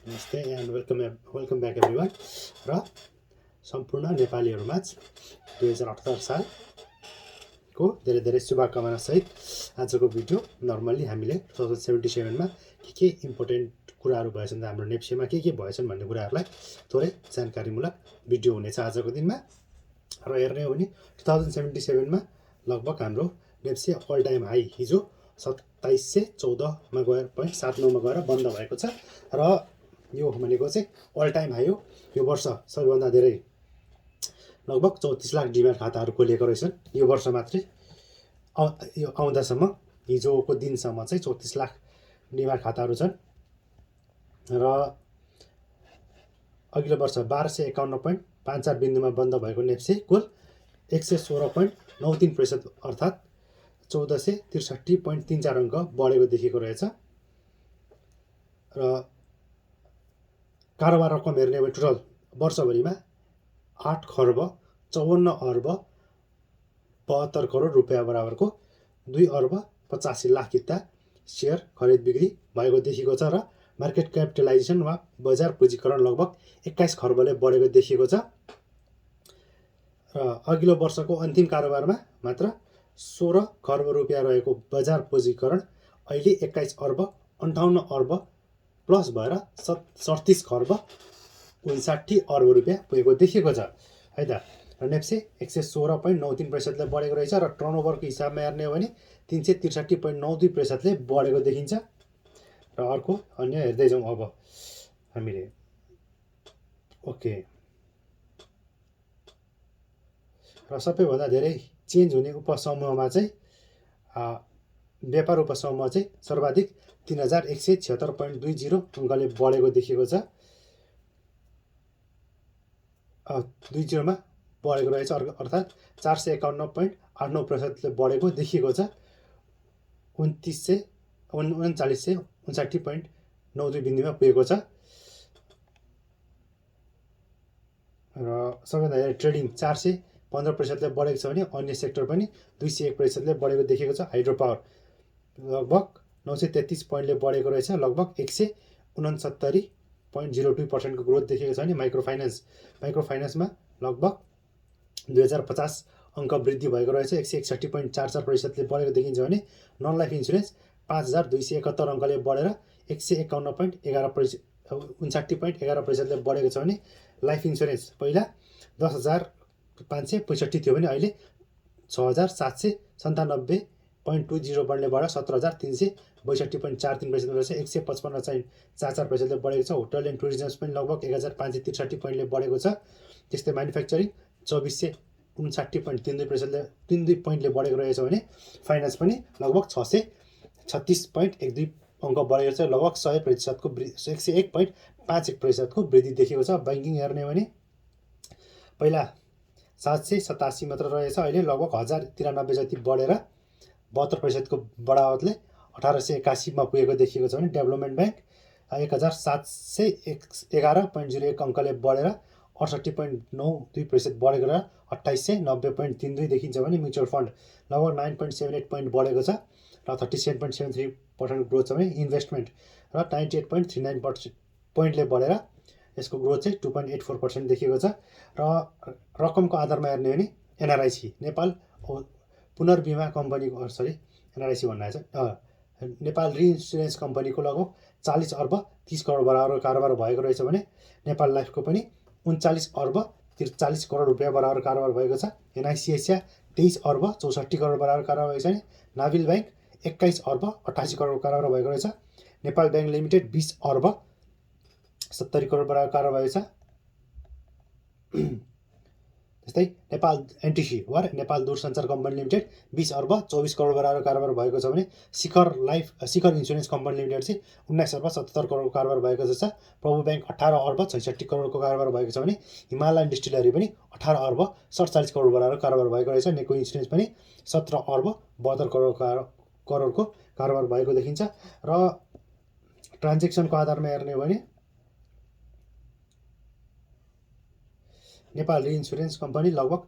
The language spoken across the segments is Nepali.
नमस्ते एन्ड वेलकम ब्याक एभ्रिवान र सम्पूर्ण नेपालीहरूमा 2078 सालको धेरै धेरै शुभकामना सहित आजको भिडियो नर्मल्ली हामीले 2077 मा के इम्पोर्टेन्ट कुराहरू भएछन् हाम्रो नेप्सेमा के भएछन् भन्ने कुराहरूलाई थोरै जानकारीमूलक भिडियो हुनेछ आजको दिनमा। र हेर्ने हो भने 2077 मा लगभग हाम्रो नेप्से अल टाइम हाई हिजो 2714 मा गएर 0.79 मा गएर बन्द भएको छ र यो भनेको चाहिँ अल टाइम हाई हो। यो वर्ष सबैभन्दा धेरै लगभग 34 लाख डिम्याट खाताहरू खोलिएको रहेछन् यो वर्ष मात्रै। यो आउँदासम्म हिजोको दिनसम्म चाहिँ 34 लाख डिम्याट खाताहरू छन् र अघिल्लो वर्ष 1251.54 बिन्दुमा बन्द भएको नेप्से कुल 116.93% अर्थात् 1463.34 अङ्क बढेको देखिएको रहेछ। र कारोबार रकम हेर्ने हो भने टोटल वर्षभरिमा 8 खर्ब 54 अर्ब 72 करोड रुपियाँ बराबरको 2 अर्ब 85 लाख किता सेयर खरिद बिक्री भएको देखिएको छ र मार्केट क्यापिटलाइजेसन वा बजार पुँजीकरण लगभग 21 खर्बले बढेको देखिएको छ। र अघिल्लो वर्षको अन्तिम कारोबारमा मात्र 16 खर्ब रुपियाँ रहेको बजार पुँजीकरण अहिले 21 अर्ब 58 अर्ब प्लस भएर 37 खर्ब 59 अर्ब रुपियाँ पुगेको देखिएको छ है त। र नेप्से 116.93% ले बढेको रहेछ र टर्नओभरको हिसाबमा हेर्ने हो भने 363.92% ले बढेको देखिन्छ। र अर्को अन्य हेर्दै जाउँ अब हामीले। ओके, र सबैभन्दा धेरै चेन्ज हुने उपसमूहमा चाहिँ व्यापार उपसमूह चाहिँ सर्वाधिक 3176.20 अङ्कले बढेको देखिएको छ। 20 मा बढेको रहेछ अर्थात् 451.89% ले बढेको देखिएको छ। 3959.92 बिन्दुमा पुगेको छ। र सबैभन्दा धेरै ट्रेडिङ 415% ले बढेको छ भने अन्य सेक्टर पनि 201% ले बढेको देखिएको छ। हाइड्रो पावर लगभग 933 पोइन्टले बढेको रहेछ, लगभग 169.02% को ग्रोथ देखिएको छ भने माइक्रो फाइनेन्समा लगभग 2050 अङ्क वृद्धि भएको रहेछ, 161.44% ले बढेको देखिन्छ भने नन लाइफ इन्सुरेन्स 5271 अङ्कले बढेर 151.11% ले बढेको छ भने लाइफ इन्सुरेन्स पहिला 10,565 थियो भने अहिले 6,797.20 बढ्ने बढेर 17,362.43% रहेछ, 155.44% ले बढेको छ। होटल एन्ड टुरिज्म पनि लगभग 1,563 पोइन्टले बढेको छ। त्यस्तै म्यानुफ्याक्चरिङ 2459.32% ले बढेको रहेछ भने फाइनेन्स पनि लगभग 636.12 अङ्क बढेको छ, लगभग 100% को 101.51% को वृद्धि देखिएको छ। ब्याङ्किङ हेर्ने भने पहिला 787 मात्र रहेछ, अहिले लगभग 1093 जति बढेर 72% को बढावतले 1881 मा पुगेको देखिएको छ भने डेभलपमेन्ट ब्याङ्क 1711.01 अङ्कले बढेर 68.92% बढेको र 2890.32 देखिन्छ भने म्युचुअल फन्ड लगभग 9.78 पोइन्ट बढेको छ र 37.73% ग्रोथ छ भने इन्भेस्टमेन्ट र 98.39% पोइन्टले बढेर यसको ग्रोथ चाहिँ 2.84% देखिएको छ। र रकमको आधारमा हेर्ने हो भने एनआरआइसी नेपाल पुनर्बिमा कम्पनीको एनआरआइसी भन्नु छ नेपाल रिइन्सुरेन्स कम्पनीको लगभग 40 अर्ब 30 करोड बराबर कारोबार भएको रहेछ भने नेपाल लाइफको पनि 39 अर्ब 43 करोड रुपियाँ बराबर कारोबार भएको छ। एनआइसिएसिया 23 अर्ब 64 करोड बराबर कारोबार भएको छ भने नाभिल ब्याङ्क 21 अर्ब 88 करोड कारोबार भएको रहेछ। नेपाल ब्याङ्क लिमिटेड 20 अर्ब 70 करोड बराबर कारोबार भएको छ। त्यस्तै नेपाल एनटिसी वा नेपाल दूरसञ्चार कम्पनी लिमिटेड 20 अर्ब 24 करोड बराबर कारोबार भएको छ भने शिखर इन्सुरेन्स कम्पनी लिमिटेड चाहिँ 19 अर्ब 77 करोडको कारोबार भएको छ। प्रभु ब्याङ्क 18 अर्ब 66 करोडको कारोबार भएको छ भने हिमालयन डिस्टिलरी पनि 18 अर्ब 47 करोड बराबर कारोबार भएको रहेछ। नेको इन्सुरेन्स पनि 17 अर्ब 72 करोडको कारोबार भएको देखिन्छ। र ट्रान्जेक्सनको आधारमा हेर्ने हो भने नेपाल रिइन्सुरेन्स कम्पनी लगभग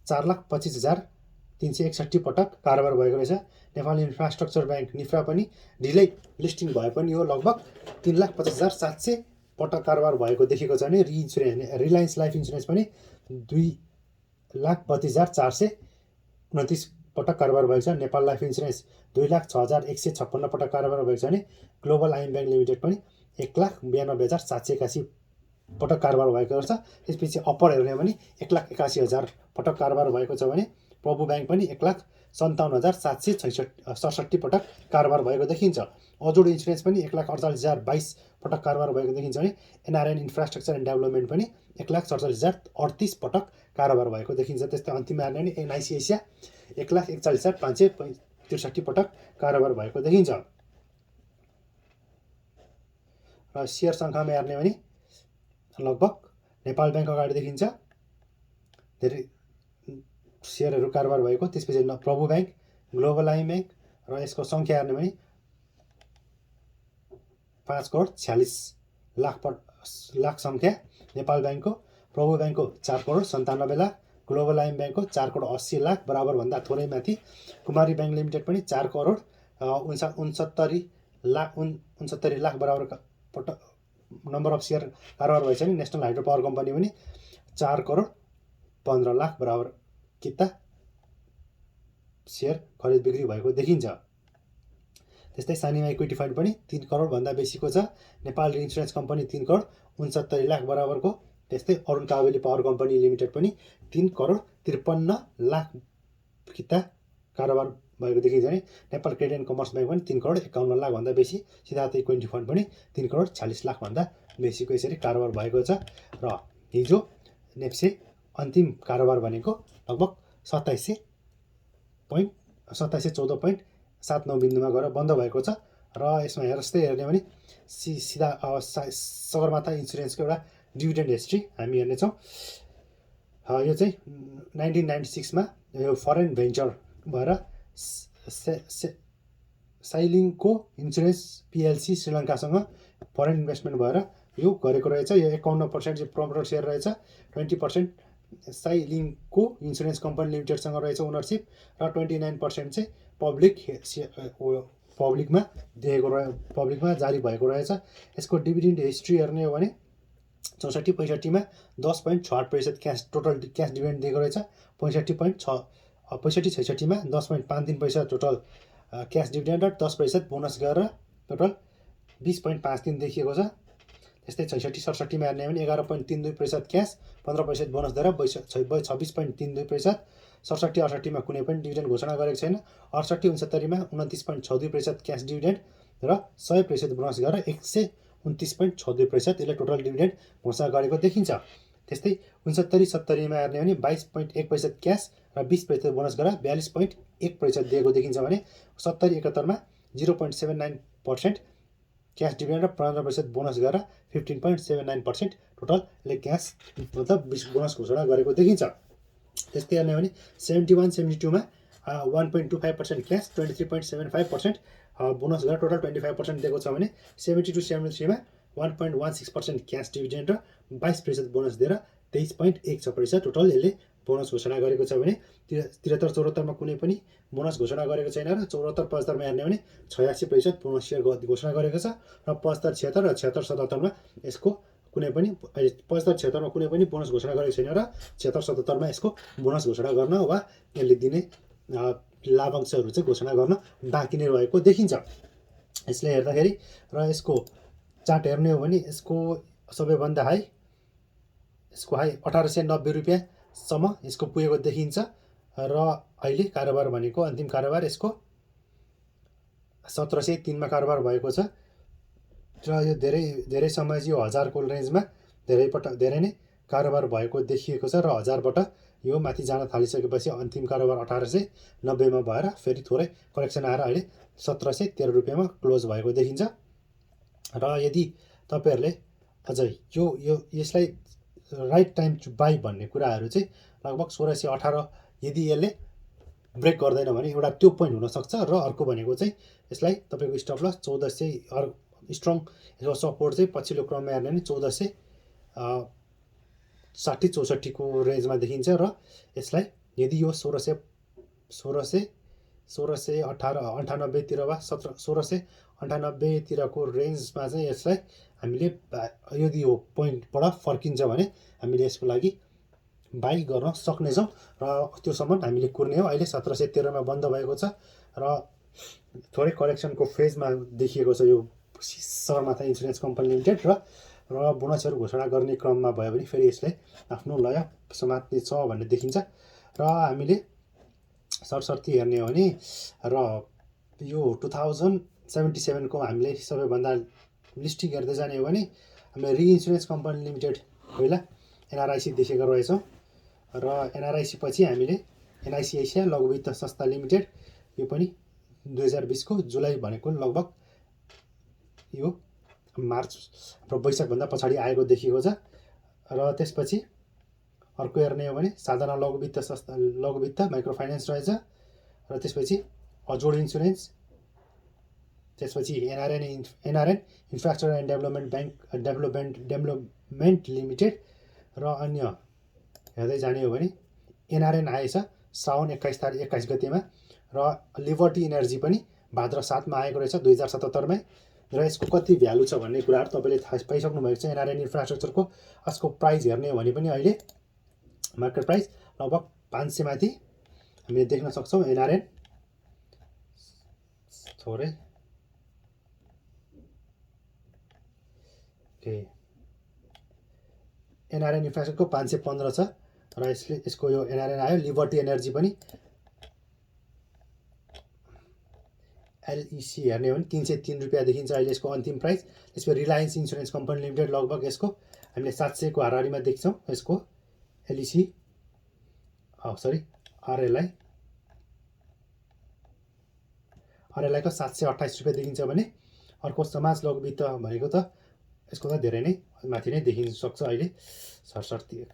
4,25,361 पटक कारोबार भएको रहेछ। नेपाल इन्फ्रास्ट्रक्चर ब्याङ्क निफ्रा पनि ढिलै लिस्टिङ भए पनि यो लगभग 3,50,700 पटक कारोबार भएको देखेको छ भने रिलायन्स लाइफ इन्सुरेन्स पनि 2,32,429 पटक कारोबार भएको छ। नेपाल लाइफ इन्सुरेन्स 2,06,156 पटक कारोबार भएको छ भने ग्लोबल आइएम ब्याङ्क लिमिटेड पनि 1,92,781 पटक कारोबार भएको छ। त्यसपछि अप्पर हेर्ने भने 1,81,000 पटक कारोबार भएको छ भने प्रभु ब्याङ्क पनि 1,57,767 पटक कारोबार भएको देखिन्छ। अजोड इन्सुरेन्स पनि 1,48,022 पटक कारोबार भएको देखिन्छ भने एनआरएन इन्फ्रास्ट्रक्चर एन्ड डेभलपमेन्ट पनि 1,47,038 पटक कारोबार भएको देखिन्छ। त्यस्तै अन्तिममा हेर्ने भने एनआइसी एसिया 1,41,563 पटक कारोबार भएको देखिन्छ। र सेयर सङ्ख्यामा हेर्ने भने लगभग नेपाल ब्याङ्क अगाडि देखिन्छ धेरै सेयरहरू कारोबार भएको। त्यसपछि प्रभु ब्याङ्क, ग्लोबल आइएम ब्याङ्क र यसको सङ्ख्या हेर्ने भने 5,46,00,000 सङ्ख्या नेपाल ब्याङ्कको, प्रभु ब्याङ्कको 4,97,00,000, ग्लोबल आइएम ब्याङ्कको 4,80,00,000 बराबरभन्दा थोरै माथि। कुमारी ब्याङ्क लिमिटेड पनि 4,69,00,000 बराबर नम्बर अफ सेयर कारोबार भएछ भने नेसनल हाइड्रो पावर कम्पनी पनि 4,15,00,000 बराबर किता सेयर खरिद बिक्री भएको देखिन्छ। त्यस्तै सानिमा इक्विटी फन्ड पनि 3 करोडभन्दा बेसीको छ। नेपाल इन्सुरेन्स कम्पनी 3,69,00,000 बराबरको। त्यस्तै अरुण कावेली पावर कम्पनी लिमिटेड पनि 3,53,00,000 किता कारोबार भएको देखिन्छ भने Nepal credit and commerce bank पनि 3,51,00,000 भन्दा बेसी। सिद्धार्थ इक्विटी फन्ड पनि 3,40,00,000 भन्दा बेसीको यसरी कारोबार भएको छ। र हिजो नेप्से अन्तिम कारोबार भनेको लगभग 2714.79 बिन्दुमा गएर बन्द भएको छ। र यसमा यस्तै हेर्ने भने सिधा सगरमाथा इन्सुरेन्सको एउटा डिभिडेन्ड हिस्ट्री हामी हेर्नेछौँ। यो चाहिँ 1996 यो फरेन भेन्चर भएर साइलिङको इन्सुरेन्स पिएलसी श्रीलङ्कासँग फरेन इन्भेस्टमेन्ट भएर यो गरेको रहेछ। यो 51% चाहिँ प्रमोटर सेयर रहेछ, 20% साइलिङको इन्सुरेन्स कम्पनी लिमिटेडसँग रहेछ ओनरसिप, र 29% चाहिँ पब्लिकमा जारी भएको रहेछ। यसको डिभिडेन्ड हिस्ट्री हेर्ने हो भने 64-65मा 10.68% टोटल क्यास डिभिडेन्ड दिएको रहेछ। 65-66मा 10.53% टोटल क्यास डिभिडेन्ड र 10% बोनस गरेर टोटल 20.53 देखिएको छ। त्यस्तै 66-67मा हेर्ने भने 11.32% क्यास, 15% बोनस दिएर 26.32%। 67-68मा कुनै पनि डिभिडेन्ड घोषणा गरेको छैन। 68-69मा 29.62% क्यास डिभिडेन्ड र 100% बोनस गरेर 129.62% यसले टोटल डिभिडेन्ड घोषणा गरेको देखिन्छ। त्यस्तै 69-70मा हेर्ने भने 22.1% क्यास र 20% बोनस गरेर 42.1% दिएको देखिन्छ भने 70-71मा 0.79% क्यास डिभिडेन्ड र 15% बोनस गरेर 15.79% टोटल यसले क्यास मतलब बोनस घोषणा गरेको देखिन्छ। त्यस्तै हेर्ने भने 71-72मा 1.25% क्यास, 23.75% बोनस गरेर टोटल 25% दिएको छ भने 72-73मा 1.16% क्यास डिभिडेन्ड र 22% बोनस दिएर 23.16% टोटल यसले बोनस घोषणा गरेको छ भने 73-74मा कुनै पनि बोनस घोषणा गरेको छैन। र 74-75मा हेर्ने भने 86% बोनस सेयर घोषणा गरेको छ। र 75-76 र 76-77मा यसको कुनै पनि 75-76मा कुनै पनि बोनस घोषणा गरेको छैन र 76-77मा यसको बोनस घोषणा गर्न वा यसले दिने लाभांशहरू चाहिँ घोषणा गर्न बाँकी नै रहेको देखिन्छ। यसले हेर्दाखेरि र यसको चार्ट हेर्ने हो भने यसको सबैभन्दा हाई 1890 रुपियाँसम्म यसको पुगेको देखिन्छ। र अहिले कारोबार भनेको अन्तिम कारोबार यसको 1703मा कारोबार भएको छ। र यो धेरै समय चाहिँ यो 1000को रेन्जमा धेरै नै कारोबार भएको देखिएको छ। र 1000बाट यो माथि जान थालिसकेपछि अन्तिम कारोबार 1890मा भएर फेरि थोरै करेक्सन आएर अहिले 1713 रुपियाँमा क्लोज भएको देखिन्छ। र यदि तपाईँहरूले अझ यसलाई राइट टाइम टु बाई भन्ने कुराहरू चाहिँ लगभग 1618 यदि यसले ब्रेक गर्दैन भने एउटा त्यो पोइन्ट हुनसक्छ। र अर्को भनेको चाहिँ यसलाई तपाईँको स्टप लस 1400 स्ट्रङ यसको सपोर्ट चाहिँ पछिल्लो क्रममा हेर्ने भने 1460-64 को रेन्जमा देखिन्छ। र यसलाई यदि यो 1660 1698 वा 1698 रेन्जमा चाहिँ यसलाई हामीले यदि यो पोइन्टबाट फर्किन्छ भने हामीले यसको लागि बाई गर्न सक्नेछौँ र त्योसम्म हामीले कुर्ने हो। अहिले 1713 बन्द भएको छ र थोरै करेक्सनको फेजमा देखिएको छ यो सगरमाथा इन्सुरेन्स कम्पनी लिमिटेड र बोनसहरू घोषणा गर्ने क्रममा भयो भने फेरि यसले आफ्नो लय समात्ने छ भन्ने देखिन्छ। र हामीले सरसर्ती हेर्ने हो भने र यो 2077 को हामीले सबैभन्दा लिस्टिङ हेर्दै जाने हो भने हामीले रिइन्सुरेन्स कम्पनी लिमिटेड पहिला एनआरआइसी देखेको रहेछौँ र एनआरआइसी पछि हामीले एनआइसिआइसिआई लघु वित्त संस्था लिमिटेड यो पनि 2020 को जुलाई भनेको लगभग यो मार्च र वैशाखभन्दा पछाडि आएको देखिएको छ। र त्यसपछि अर्को हेर्ने हो भने साधना लघु वित्त संस्था लघु वित्त माइक्रो फाइनेन्स रहेछ र त्यसपछि अजोड इन्सुरेन्स, त्यसपछि NRN infrastructure and development limited र अन्य हेर्दै जाने हो भने एनआरएन आएछ साउन 21 गतेमा र लिबर्टी इनर्जी पनि भाद्र 7 मा आएको रहेछ 2077 मै र यसको कति भ्यालु छ भन्ने कुराहरू तपाईँले थाहा पाइसक्नु भएको छ। एनआरएन इन्फ्रास्ट्रक्चरको यसको प्राइस हेर्ने हो भने पनि अहिले मार्केट प्राइस लगभग 500 माथि हामीले देख्न सक्छौँ। एनआरएन थोरै एनआरएन इन्फ्रास्ट्रक्चरको 515 छ र यसको यो एनआरएन आयो। लिबर्टी एनर्जी पनि एलइसी हेर्ने हो भने 303 रुपियाँ देखिन्छ अहिले यसको अन्तिम प्राइस। त्यसपछि रिलायन्स इन्सुरेन्स कम्पनी लिमिटेड लगभग यसको हामीले 700 को हाराहारीमा देख्छौँ। यसको एलइसी आरएलआईको 728 रुपियाँ देखिन्छ भने अर्को समाज लघु वित्त भनेको त यसको त धेरै नै माथि नै देखिन सक्छ अहिले सरसर्ती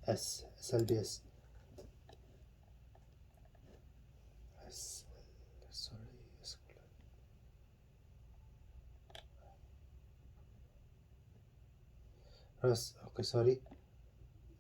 SLBS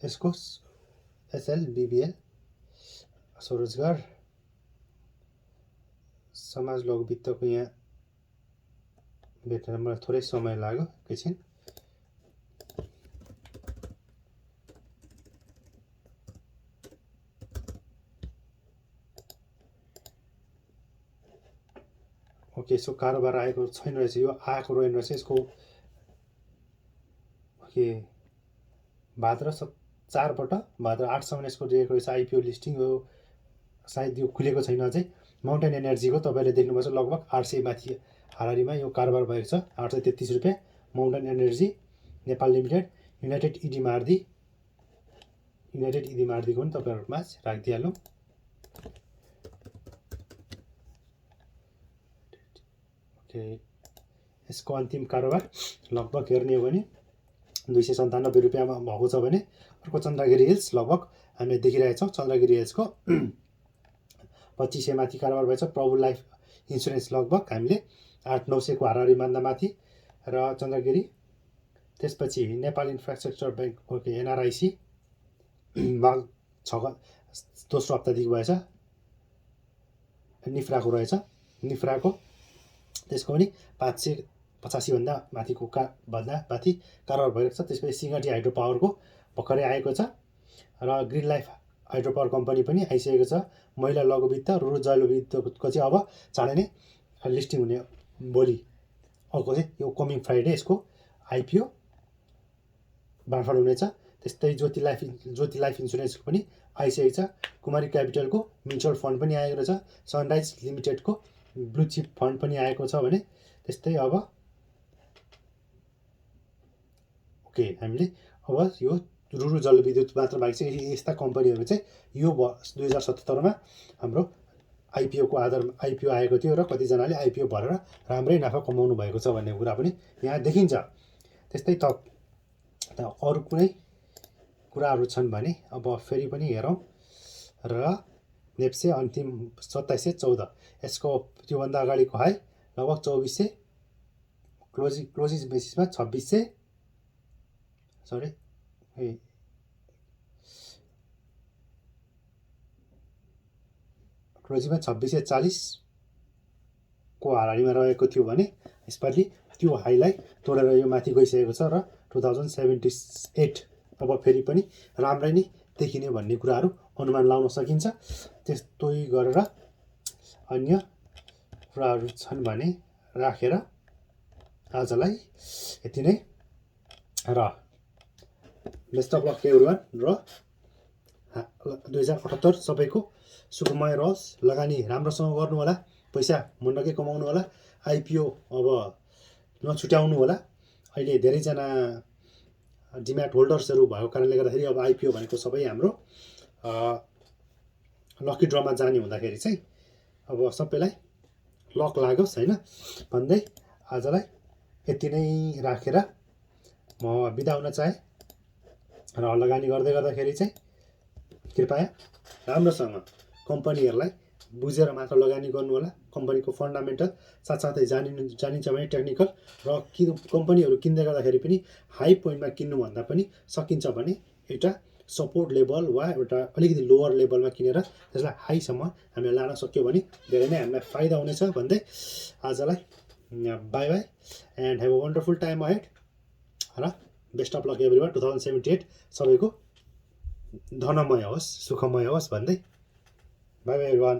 यसको SLBBL स्वरोजगार समाज लघु वित्तको यहाँ भेट्न मलाई थोरै समय लाग्यो एकैछिन। ओके यसको कारोबार आएको छैन रहेछ, यो आएको रहेन रहेछ। यसको ओके भाद्र 4बाट भाद्र 8सम्म यसको दिएको रहेछ आइपिओ लिस्टिङ हो, सायद यो खुलेको छैन अझै। माउन्टेन एनर्जीको तपाईँले देख्नुपर्छ लगभग 800 माथि हाराहारीमा यो कारोबार भएको छ 833 रुपियाँ। Mountain energy Nepal limited united इडी मार्दीको पनि तपाईँहरूमा राखिदिइहालौँ। यसको अन्तिम कारोबार लगभग हेर्ने हो भने 297 रुपियाँमा भएको छ भने अर्को चन्द्रगिरी हिल्स लगभग हामीले देखिरहेछौँ। चन्द्रगिरी हिल्सको 2500 माथि कारोबार भएछ। प्रभु लाइफ इन्सुरेन्स लगभग हामीले 800-900 को हाराहारीभन्दा माथि र चन्द्रगिरी। त्यसपछि नेपाल इन्फ्रास्ट्रक्चर ब्याङ्क ओके एनआरआइसी माघ 6 दोस्रो हप्तादेखि भएछ। निफ्राको रहेछ, निफ्राको त्यसको पनि 585 भन्दा माथिको माथि कारोबार भइरहेको छ। त्यसपछि सिंगटी हाइड्रो पावरको भर्खरै आएको छ र green life hydro power company पनि आइसकेको छ। महिला लघु वित्त रुरु जलविद्युतको चाहिँ अब चाँडै नै लिस्टिङ हुने, भोलि अर्को चाहिँ यो कमिङ फ्राइडे यसको आइपिओ बाँडफाँड हुनेछ। त्यस्तै ज्योति लाइफ इन्सुरेन्सको पनि आइसकेको छ। कुमारी क्यापिटलको म्युचुअल फन्ड पनि आएको रहेछ। सनराइज लिमिटेडको ब्लु चिप फन्ड पनि आएको छ भने त्यस्तै अब ओके हामीले अब यो रुरु जलविद्युत मात्र बाहेक चाहिँ यस्ता कम्पनीहरू चाहिँ यो 2077 हाम्रो आइपिओको आइपिओ आएको थियो र कतिजनाले आइपिओ भरेर राम्रै नाफा कमाउनु भएको छ भन्ने कुरा पनि यहाँ देखिन्छ। त्यस्तै त अरू कुनै कुराहरू छन् भने अब फेरि पनि हेरौँ र नेप्से अन्तिम 2714 यसको त्योभन्दा अगाडिको हाई लगभग 2400 क्लोजिङ बेसिसमा 2600 सरी क्लोजिङमा 2640 को हाराहारीमा रहेको थियो भने यसपालि त्यो हाईलाई तोडेर यो माथि गइसकेको छ र 2078 अब फेरि पनि राम्रै नै देखिने भन्ने कुराहरू अनुमान लाउन सकिन्छ। त्यस्तै गरेर अन्य कुराहरू छन् भने राखेर आजलाई यति नै र बेस्ट अफ लक एभ्रिवान र 2078 सबैको सुखमय रहोस्। लगानी राम्रोसँग गर्नु होला, पैसा मुन्डकै कमाउनु होला, आइपिओ अब नछुट्याउनु होला। अहिले धेरैजना डिम्याट होल्डर्सहरू भएको कारणले गर्दाखेरि अब आइपिओ भनेको सबै हाम्रो लकी ड्रमा जाने हुँदाखेरि चाहिँ अब सबैलाई लक लागोस् होइन भन्दै आजलाई यति नै राखेर म बिदा हुन चाहे र लगानी गर्दै गर्दाखेरि चाहिँ कृपया राम्रोसँग कम्पनीहरूलाई बुझेर मात्र लगानी गर्नु होला। कम्पनीको फन्डामेन्टल साथसाथै जानिन्छ भने टेक्निकल र कम्पनीहरू किन्दै गर्दाखेरि पनि हाई पोइन्टमा किन्नुभन्दा पनि सकिन्छ भने एउटा सपोर्ट लेभल वा एउटा अलिकति लोवर लेभलमा किनेर त्यसलाई हाईसम्म हामीले लान सक्यो भने धेरै नै हामीलाई फाइदा हुनेछ भन्दै आजलाई by by and have a wonderful time ahead र बेस्ट अफ लक एभ्रिवान। 2078 सबैको धनमय होस्, सुखमय होस् भन्दै बाई बाई एभ्रिवान।